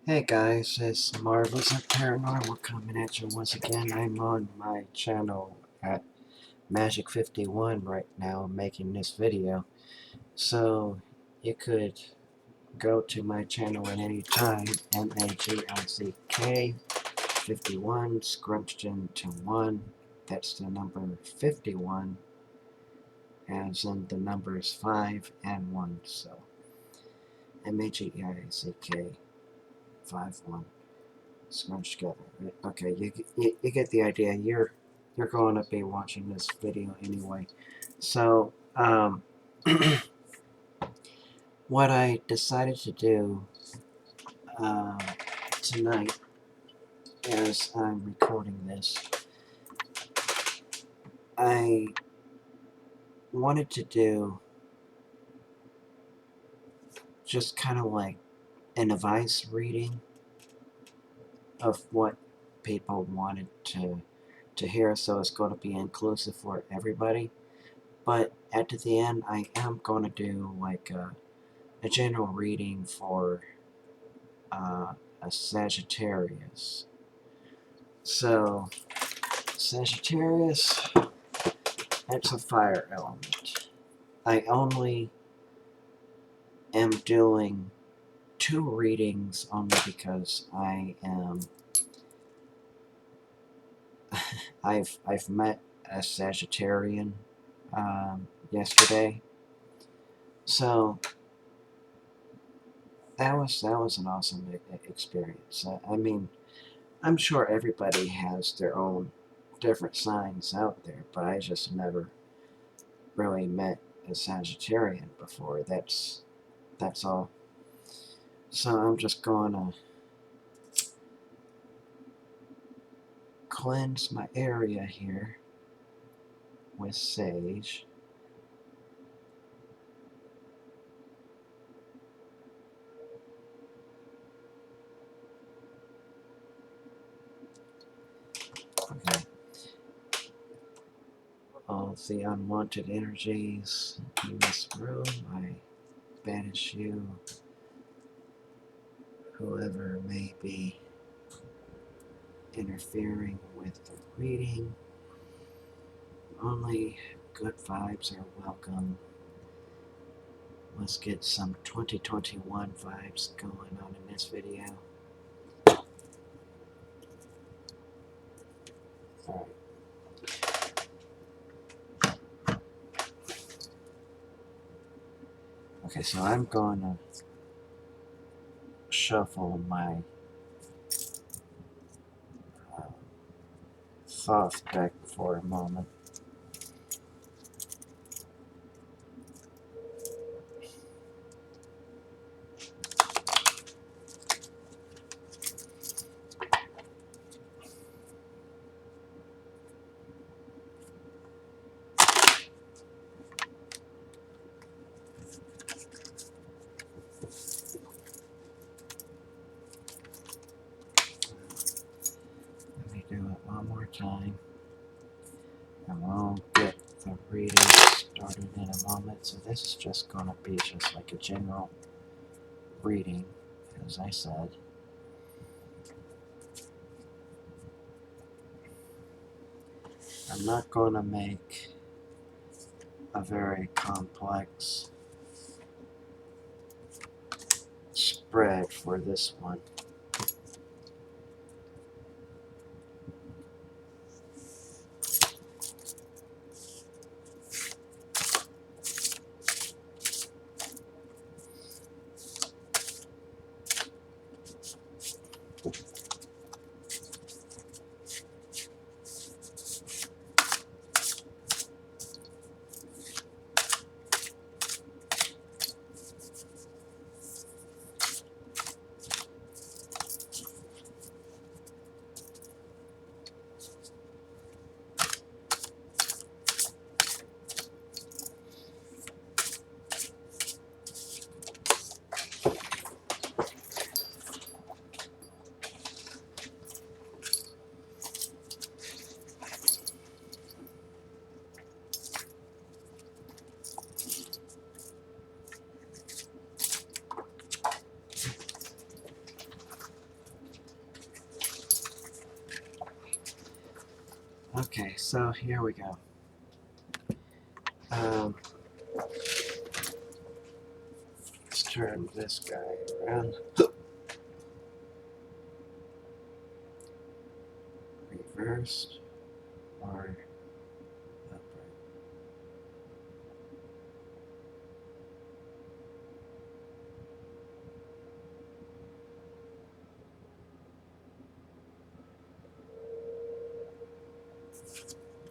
Hey guys, it's Marvelous and Paranormal coming at you once again. I'm on my channel at Magic51 right now making this video. So you could go to my channel at any time, MAGICK51, scrunched into 1. That's the number 51, as in the numbers 5 and 1. So MAGICK51. Scrunched together. Okay, you get the idea. You're going to be watching this video anyway. So what I decided to do tonight, as I'm recording this, I wanted to do just kind of like an advice reading of what people wanted to hear, so it's going to be inclusive for everybody. But at the end, I am going to do like a general reading for a Sagittarius. So, Sagittarius, that's a fire element. I only am doing 2 readings only because I am I've met a Sagittarian yesterday. So that was an awesome experience. I mean, I'm sure everybody has their own different signs out there, but I just never really met a Sagittarian before. That's all. So I'm just gonna cleanse my area here with sage. Okay. All the unwanted energies in this room, I banish you, whoever may be interfering with the reading. Only good vibes are welcome. Let's get some 2021 vibes going on in this video. Alright. Okay, so I'm going to shuffle my soft deck for a moment. Let me do it one more time, and we'll get the reading started in a moment. So this is just going to be just like a general reading, as I said. I'm not going to make a very complex spread for this one. Okay, so here we go. Let's turn this guy around. Reversed or upright.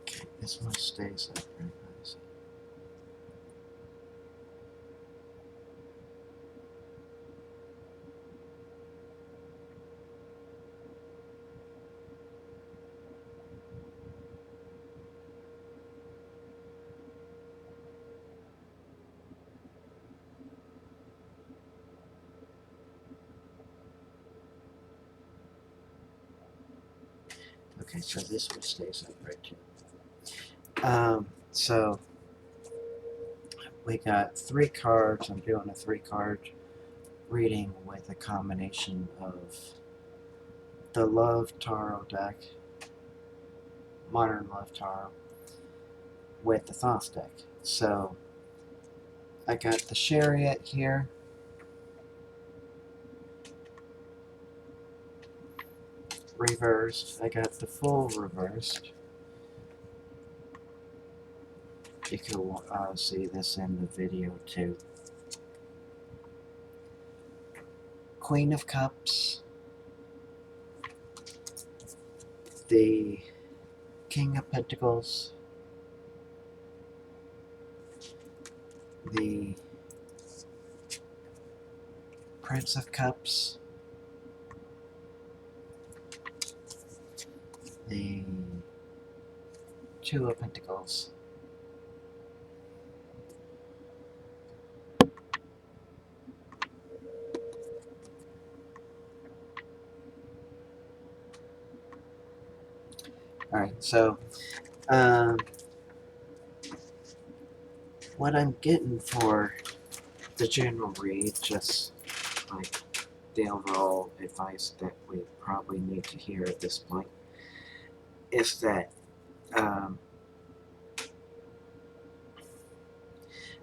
Okay, this one stays upright. Okay, so this one stays upright too. So we got 3 cards. I'm doing a 3-card reading with a combination of the Love Tarot deck, Modern Love Tarot, with the Thoth deck. So I got the Chariot here, reversed. I got the Fool reversed. You can see this in the video too. Queen of Cups, the King of Pentacles, the Prince of Cups, the Two of Pentacles, alright, so what I'm getting for the general read, just like the overall advice that we probably need to hear at this point, is that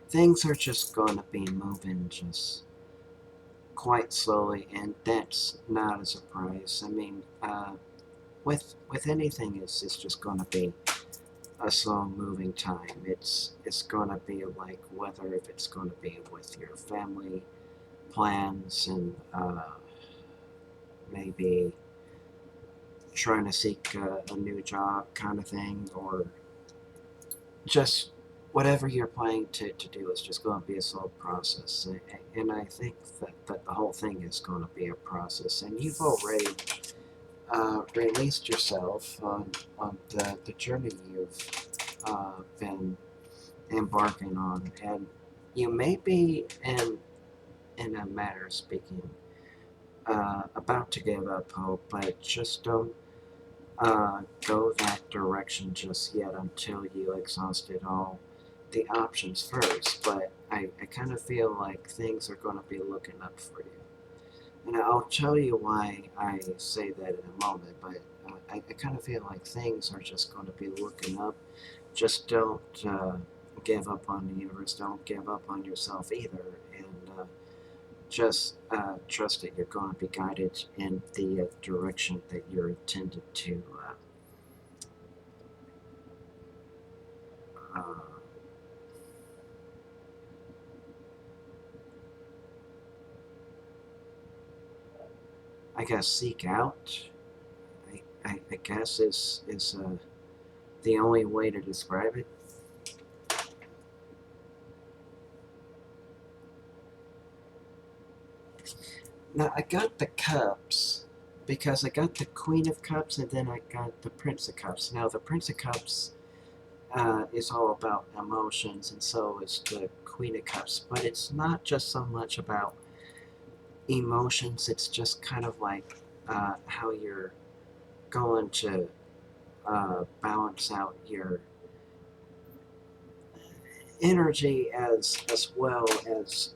things are just going to be moving just quite slowly, and that's not a surprise. I mean, with anything, it's just going to be a slow moving time. It's going to be like whether if it's going to be with your family plans and maybe trying to seek a new job kind of thing, or just whatever you're planning to do is just going to be a slow process. And I think that the whole thing is going to be a process, and you've already released yourself on the journey you've been embarking on, and you may be in a matter of speaking about to give up hope, but just don't go that direction just yet until you exhausted all the options first. But I kind of feel like things are going to be looking up for you. And I'll tell you why I say that in a moment, but I kind of feel like things are just going to be looking up. Just don't give up on the universe. Don't give up on yourself either. And just trust that you're going to be guided in the direction that you're intended to I guess seek out. I guess is the only way to describe it. Now I got the cups because I got the Queen of Cups and then I got the Prince of Cups. Now the Prince of Cups is all about emotions, and so is the Queen of Cups. But it's not just so much about emotions. It's just kind of like how you're going to balance out your energy as well as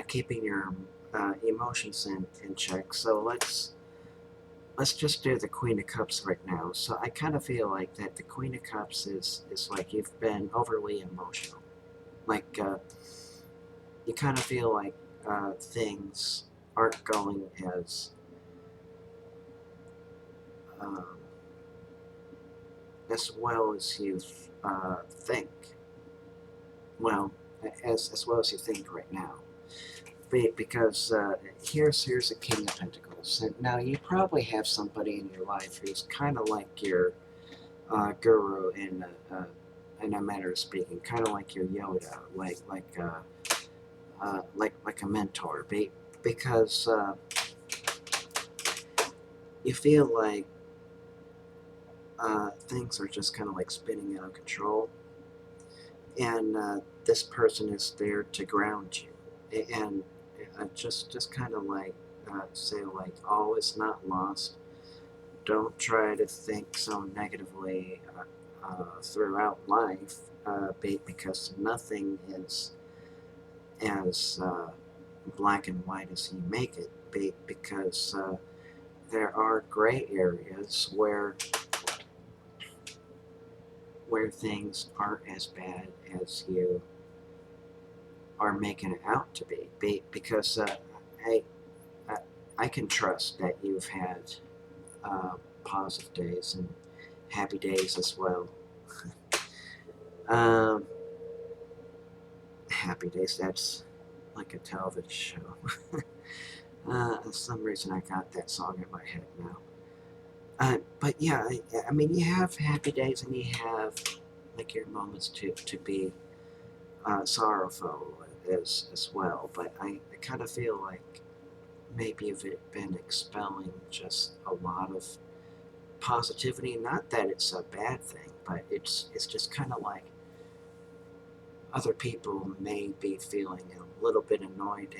keeping your emotions in check. So let's let's just do the Queen of Cups right now. So I kind of feel like that the Queen of Cups is like you've been overly emotional. Like you kind of feel like things aren't going um, as well as you think. Well, as well as you think right now. Because here's a King of Pentacles. And now you probably have somebody in your life who's kind of like your guru in a matter of speaking, kind of like your Yoda, like a mentor. Because you feel like things are just kind of like spinning out of control, and this person is there to ground you, and just kind of like say like all is not lost. Don't try to think so negatively throughout life, because nothing is as black and white as you make it. Because there are gray areas where things aren't as bad as you are making it out to be. Because I, I I can trust that you've had positive days and happy days as well. Um, Happy days. That's like a television show. For some reason, I got that song in my head now. But yeah, I mean, you have happy days and you have like your moments to be sorrowful as well. But I kind of feel like maybe you've been expelling just a lot of positivity. Not that it's a bad thing, but it's just kind of like other people may be feeling a little bit annoyed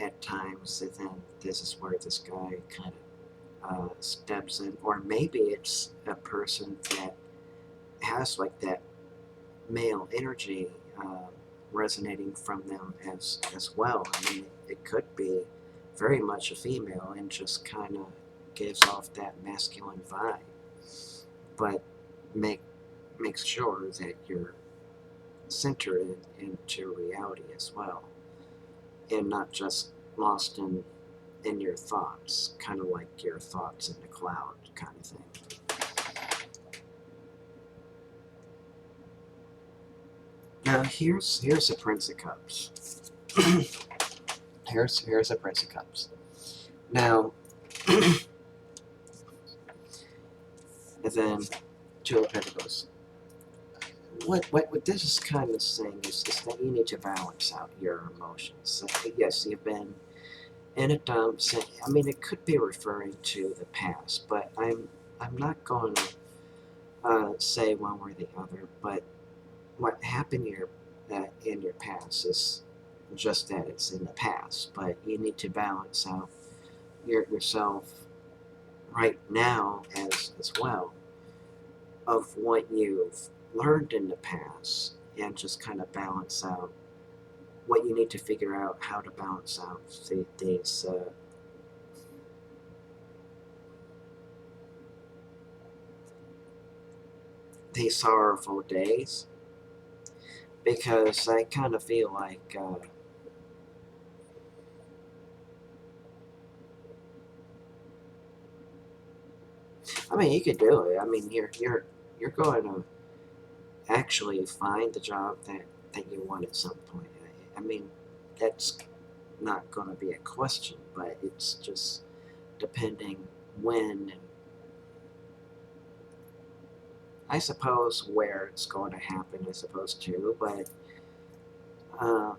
at times, and then this is where this guy kind of steps in. Or maybe it's a person that has like that male energy resonating from them as well. I mean, it could be very much a female and just kind of gives off that masculine vibe, but makes sure that you're centered into reality as well, and not just lost in your thoughts, kind of like your thoughts in the cloud kind of thing. Now here's a Prince of Cups. here's a Prince of Cups. Now, and then Two of Pentacles. What this is kind of saying is that you need to balance out your emotions. Yes, you've been in a dump. I mean, it could be referring to the past, but I'm not going to say one or the other. But what happened in your past is just that it's in the past. But you need to balance out yourself right now as well, of what you've learned in the past, and just kind of balance out what you need to figure out how to balance out these sorrowful days, because I kind of feel like I mean, you could do it. I mean, you're going to actually find the job that you want at some point. I mean, that's not going to be a question, but it's just depending when, and I suppose where it's going to happen, I suppose too. But uh,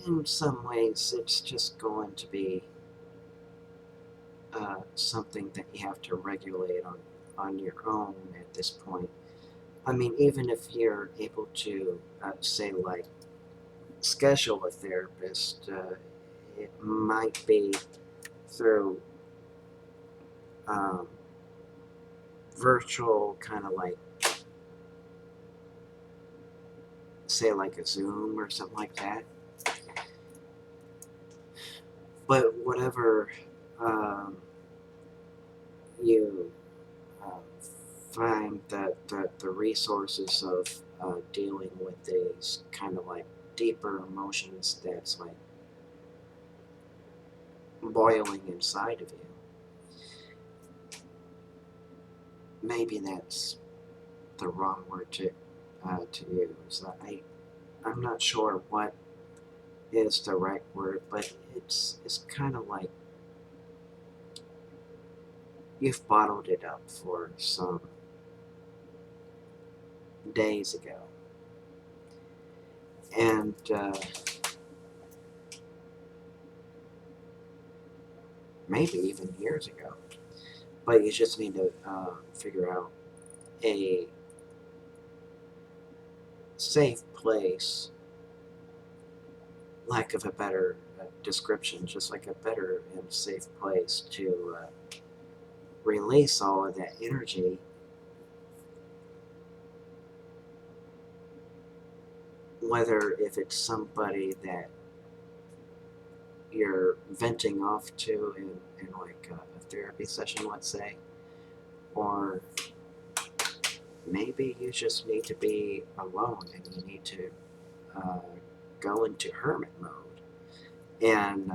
in some ways, it's just going to be something that you have to regulate on your own at this point. I mean, even if you're able to say like schedule a therapist, it might be through um, virtual, kind of like say like a Zoom or something like that. But whatever you uh, find that the resources of dealing with these kind of like deeper emotions that's like boiling inside of you. Maybe that's the wrong word to use. I'm not sure what is the right word, but it's kind of like you've bottled it up for some days ago, and maybe even years ago. But you just need to figure out a safe place, lack of a better description, just like a better and safe place to release all of that energy, whether if it's somebody that you're venting off to in like a therapy session, let's say, or maybe you just need to be alone and you need to uh, go into hermit mode and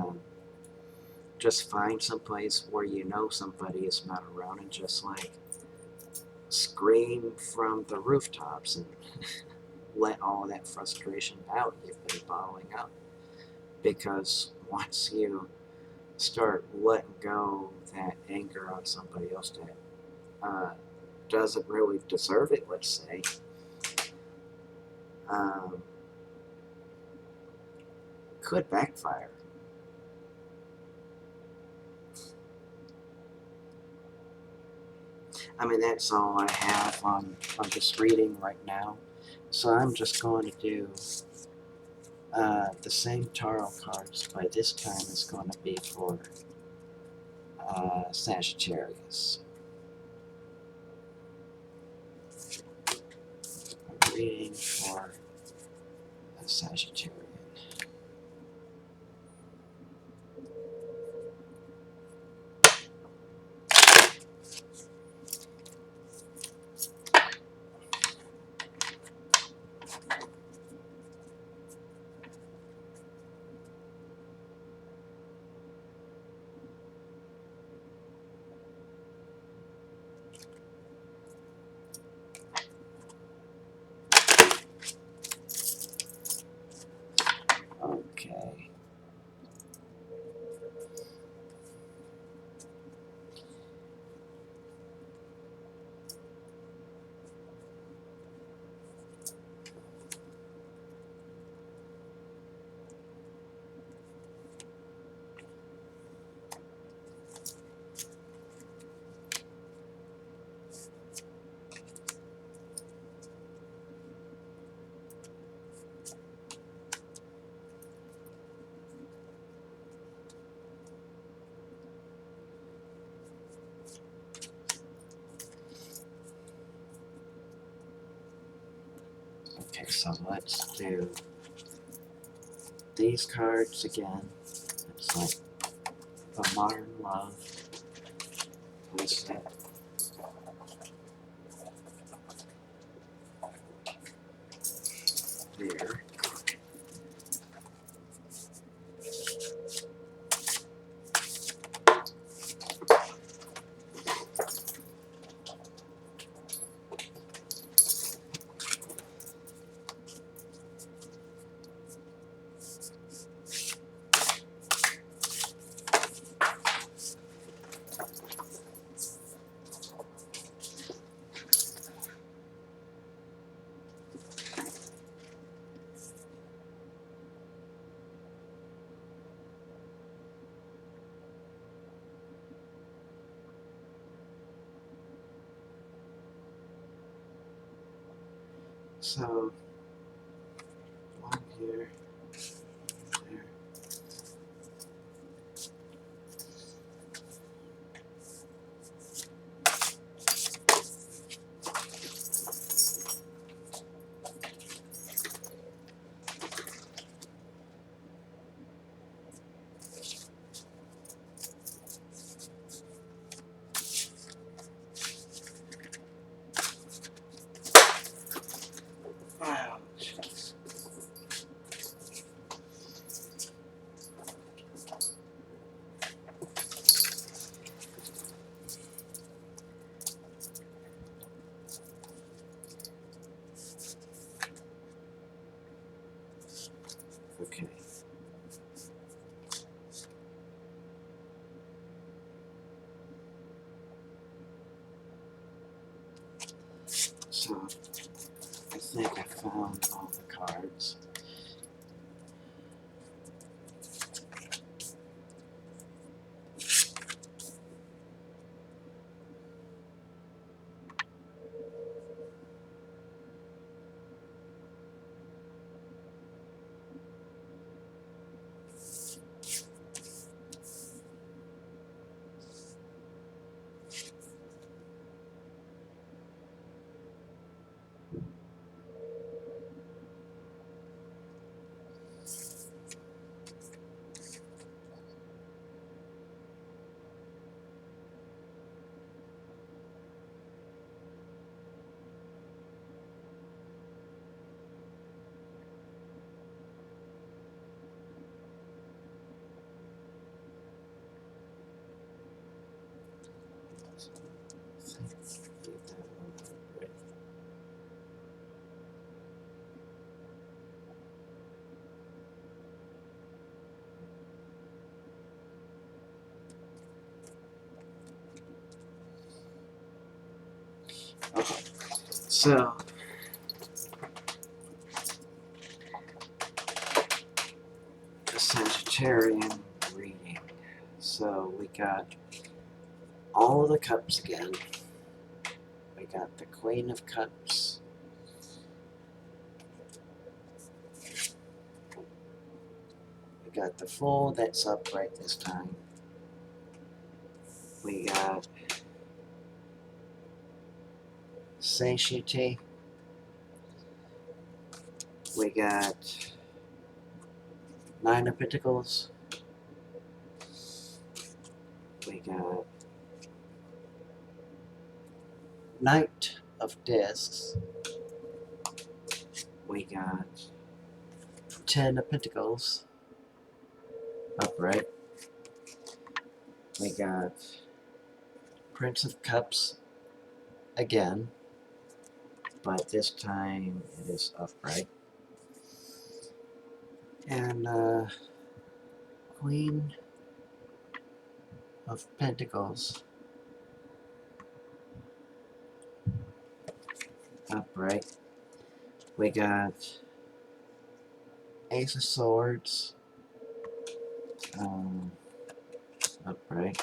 just find someplace where you know somebody is not around and just like scream from the rooftops and let all that frustration out you've been bottling up. Because once you start letting go that anger on somebody else that doesn't really deserve it, let's say, um, could backfire. I mean, that's all I have on this reading right now. So I'm just going to do the same tarot cards, but this time it's going to be for Sagittarius. I'm reading for a Sagittarian. Okay. Okay, so let's do these cards again. It's like the modern love. What's that? There. So, one here, there. Okay. So, I think I found all the cards. Okay. So, the Sagittarian Greeting. So, we got all of the cups again. We got the Queen of Cups. We got the Fool that's upright this time. We got Satiety. We got Nine of Pentacles. We got Knight of Discs. We got Ten of Pentacles upright. We got Prince of Cups again, but this time it is upright. And Queen of Pentacles upright. We got Ace of Swords upright.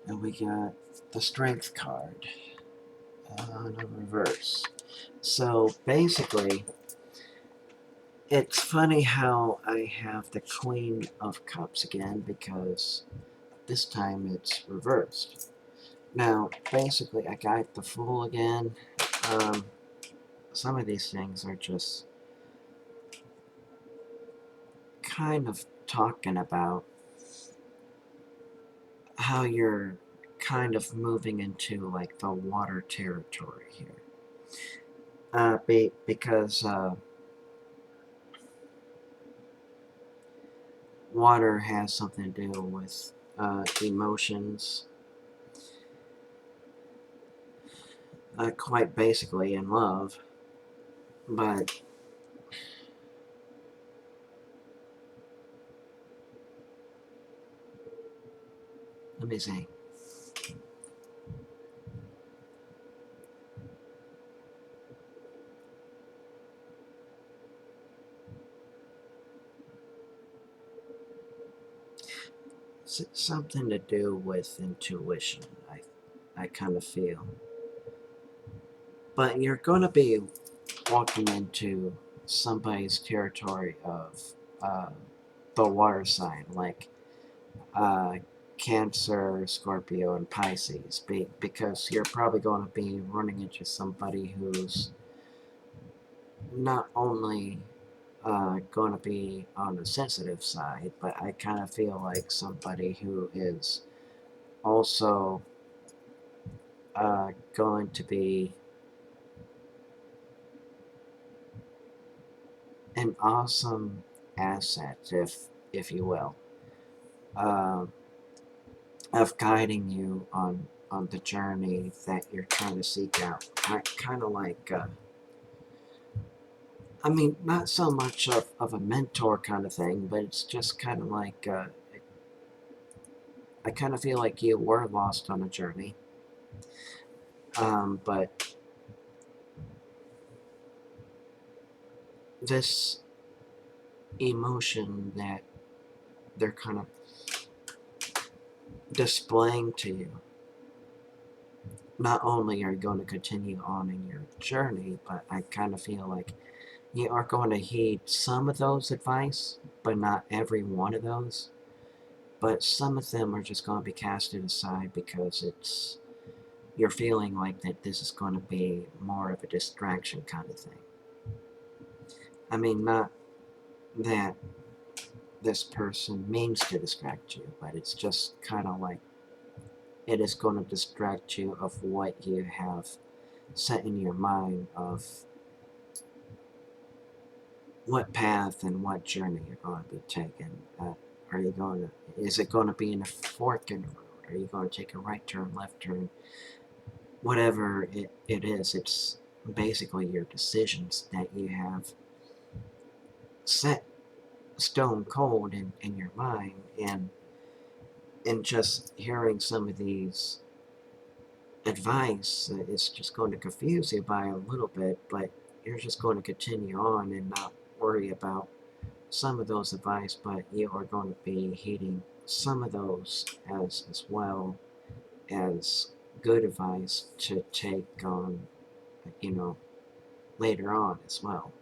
And we got the Strength card on a reverse. So basically, it's funny how I have the Queen of Cups again, because this time it's reversed. Now, basically, I got the Fool again. Some of these things are just kind of talking about how you're kind of moving into like the water territory here. Because water has something to do with emotions, quite basically in love, but let me see. Something to do with intuition, I kind of feel. But you're going to be walking into somebody's territory of the water sign, like Cancer, Scorpio, and Pisces, because you're probably going to be running into somebody who's not only going to be on the sensitive side, but I kind of feel like somebody who is also going to be an awesome asset, if you will, uh, of guiding you on the journey that you're trying to seek out. Kind of like I mean, not so much of a mentor kind of thing, but it's just kind of like, I kind of feel like you were lost on a journey. But this emotion that they're kind of displaying to you, not only are you going to continue on in your journey, but I kind of feel like you are going to heed some of those advice, but not every one of those. But some of them are just going to be casted aside because you're feeling like that this is going to be more of a distraction kind of thing. I mean, not that this person means to distract you, but it's just kind of like it is going to distract you of what you have set in your mind of what path and what journey you're going to be taking. Are you going to? Is it going to be in a fork in the road? Are you going to take a right turn, left turn? Whatever it is, it's basically your decisions that you have set stone cold in your mind, and just hearing some of these advice is just going to confuse you by a little bit, but you're just going to continue on and not worry about some of those advice, but you are going to be heeding some of those as well as good advice to take on, you know, later on as well.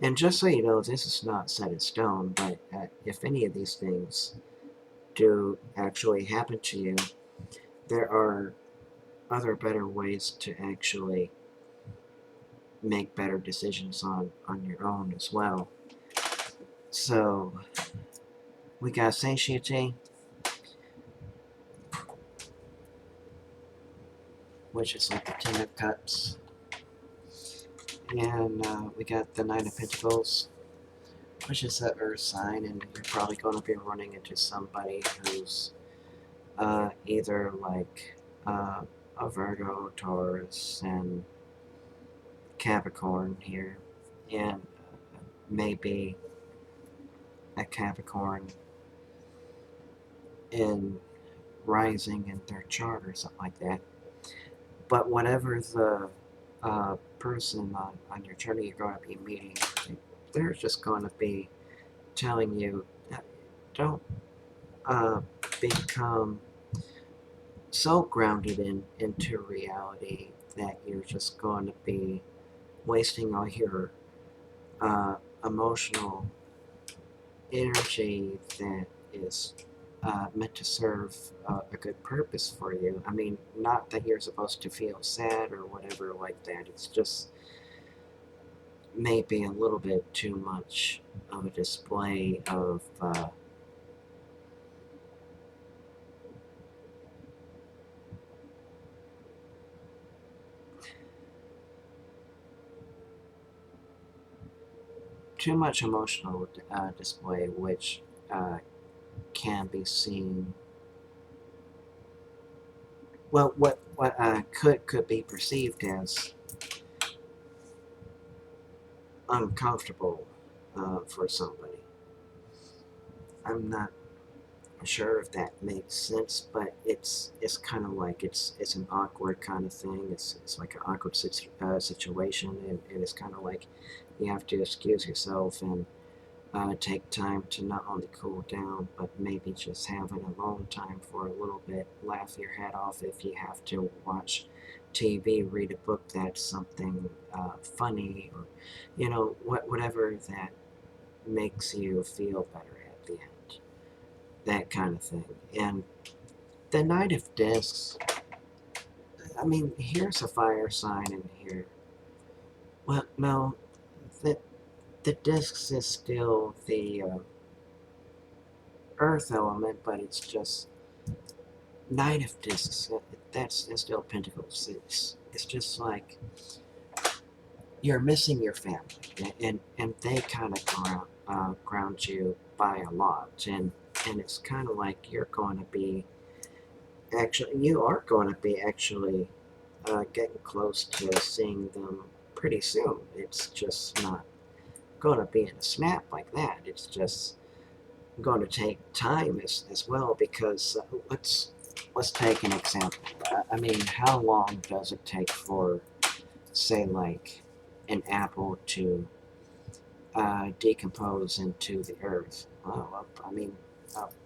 And just so you know, this is not set in stone, but if any of these things do actually happen to you, there are other better ways to actually make better decisions on your own as well. So we got satiety, which is like the Ten of Cups, and we got the Nine of Pentacles, which is the Earth sign, and you're probably going to be running into somebody who's either like a Virgo, Taurus, and Capricorn here, and maybe a Capricorn in rising in their chart or something like that. But whatever the person on your journey you're going to be meeting, they're just going to be telling you, don't become so grounded into reality that you're just going to be wasting all your emotional energy that is meant to serve a good purpose for you. I mean, not that you're supposed to feel sad or whatever like that. It's just maybe a little bit too much of a display of too much emotional display, which can be seen. Well, what could be perceived as uncomfortable for somebody. I'm not sure if that makes sense, but it's kind of like it's an awkward kind of thing. It's like an awkward situation, and it's kind of like you have to excuse yourself and take time to not only cool down, but maybe just have an alone time for a little bit. Laugh your head off if you have to watch TV, read a book that's something funny, or whatever that makes you feel better at the end. That kind of thing. And the Knight of Discs, I mean, here's a fire sign in here. Well, no, the discs is still the earth element, but it's just Knight of Discs. That's still Pentacles. It's just like you're missing your family, and they kind of ground you by a lot, and it's kind of like you are going to be getting close to seeing them pretty soon. It's just not going to be in a snap like that. It's just going to take time as well, because let's take an example. I mean, how long does it take for, say, like an apple to decompose into the earth? Well, I mean,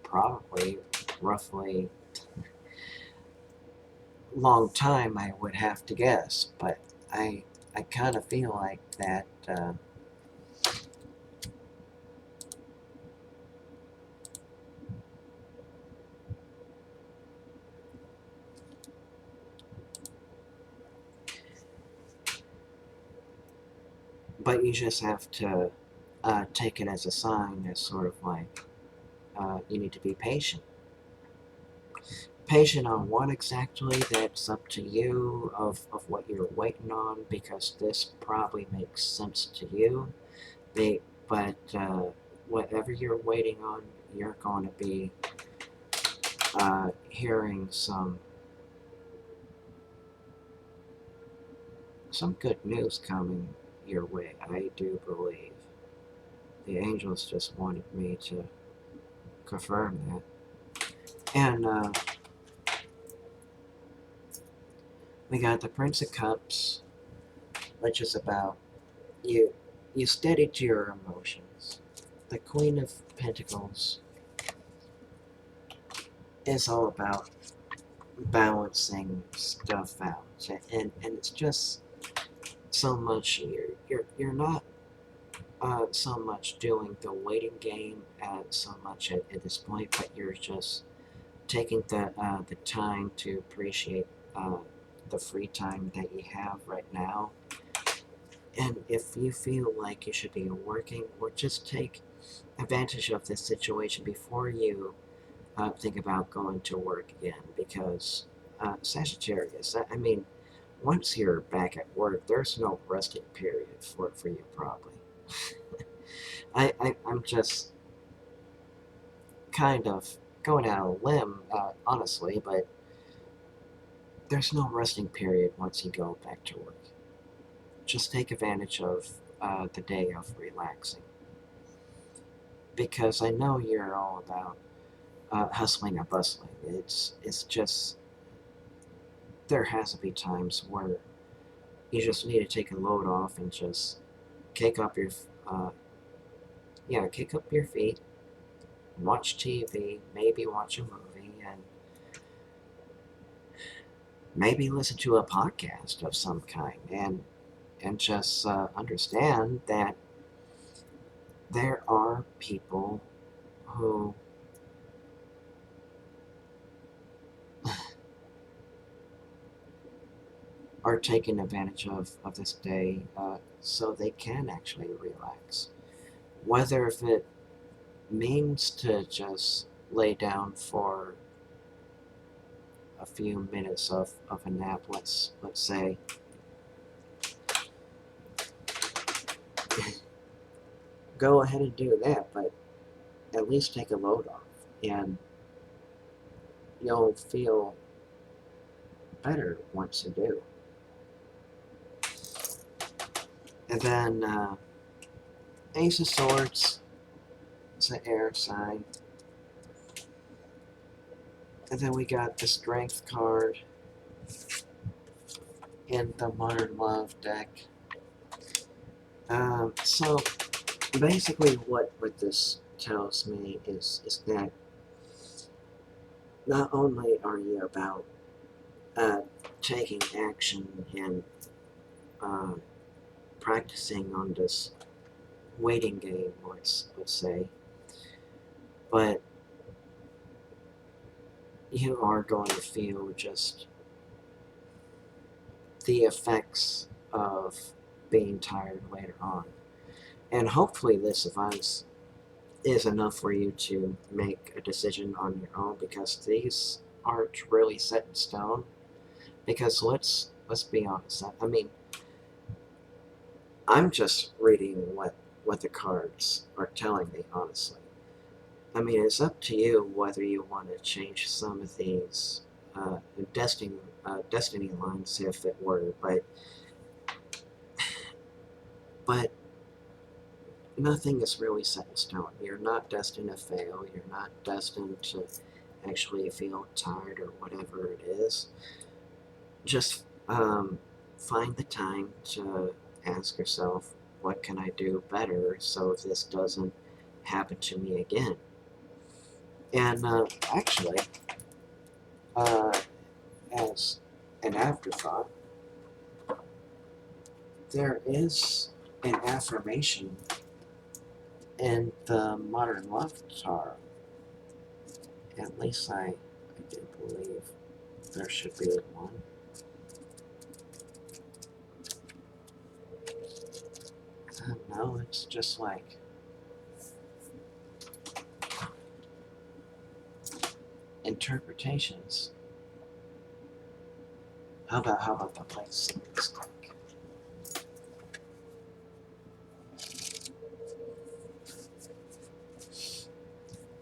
probably roughly long time, I would have to guess, but I kind of feel like that. But you just have to take it as a sign, as sort of like you need to be patient. Patient on what exactly, that's up to you, of what you're waiting on, because this probably makes sense to you. But whatever you're waiting on, you're going to be hearing some good news coming your way. I do believe. The angels just wanted me to confirm that. And we got the Prince of Cups, which is about you. You steadied your emotions. The Queen of Pentacles is all about balancing stuff out, and it's just so much. You're not so much doing the waiting game so much at this point, but you're just taking the time to appreciate the free time that you have right now. And if you feel like you should be working, or just take advantage of this situation before you think about going to work again, because Sagittarius, I mean, once you're back at work, there's no resting period for you, probably. I'm just kind of going out on a limb, honestly, but there's no resting period once you go back to work. Just take advantage of the day of relaxing, because I know you're all about hustling and bustling. It's just, there has to be times where you just need to take a load off and just kick up your uh, kick up your feet, watch TV, maybe watch a movie, and maybe listen to a podcast of some kind, and just understand that there are people who are taking advantage of this day so they can actually relax. Whether if it means to just lay down for a few minutes of a nap, let's say, go ahead and do that, but at least take a load off, and you'll feel better once you do. And then Ace of Swords, it's an air sign. And then we got the Strength card in the Modern Love deck. So basically what this tells me is that not only are you about taking action and practicing on this waiting game, let's say, but you are going to feel just the effects of being tired later on. And hopefully this advice is enough for you to make a decision on your own, because these aren't really set in stone. Because let's be honest, I mean, I'm just reading what the cards are telling me, honestly. I mean, it's up to you whether you want to change some of these destiny lines, if it were, but nothing is really set in stone. You're not destined to fail. You're not destined to actually feel tired or whatever it is. Just find the time to ask yourself, what can I do better so this doesn't happen to me again? And actually, uh, as an afterthought, there is an affirmation in the Modern Love Tarot. At least I do believe there should be one. I don't know, it's just like interpretations. How about the place mistake?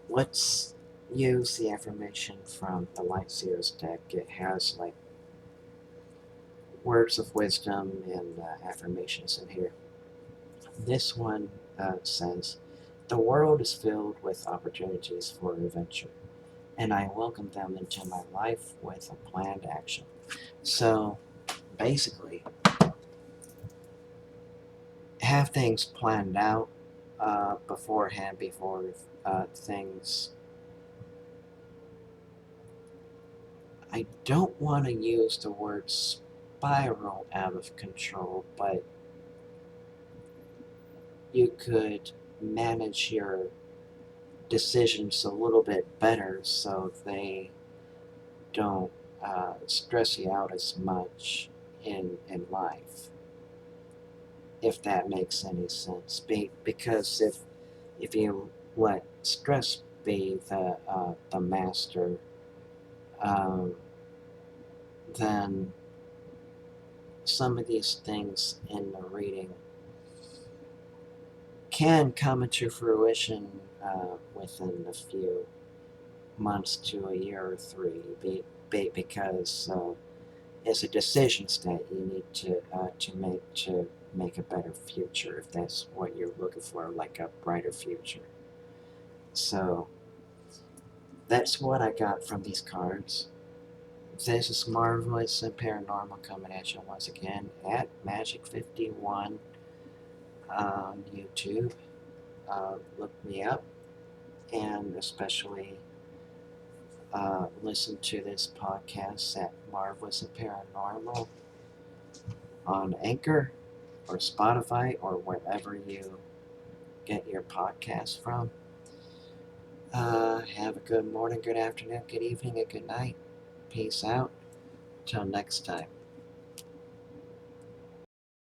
Let's use the affirmation from the Light Seers deck. It has like words of wisdom and affirmations in here. This one says, "The world is filled with opportunities for adventure, and I welcome them into my life with a planned action." So basically, have things planned out beforehand before things. I don't want to use the word spiral out of control, but you could manage your decisions a little bit better so they don't stress you out as much in life, if that makes any sense. Because if you let stress be the master, um, then some of these things in the reading can come into fruition within a few months to a year or three, because it's a decisions that you need to make a better future, if that's what you're looking for, like a brighter future. So that's what I got from these cards. This is Marvelous and Paranormal coming at you once again at Magic51 on YouTube. Look me up, and especially listen to this podcast at Marvelous and Paranormal on Anchor or Spotify or wherever you get your podcast from. Have a good morning, good afternoon, good evening, and good night. Peace out. Till next time.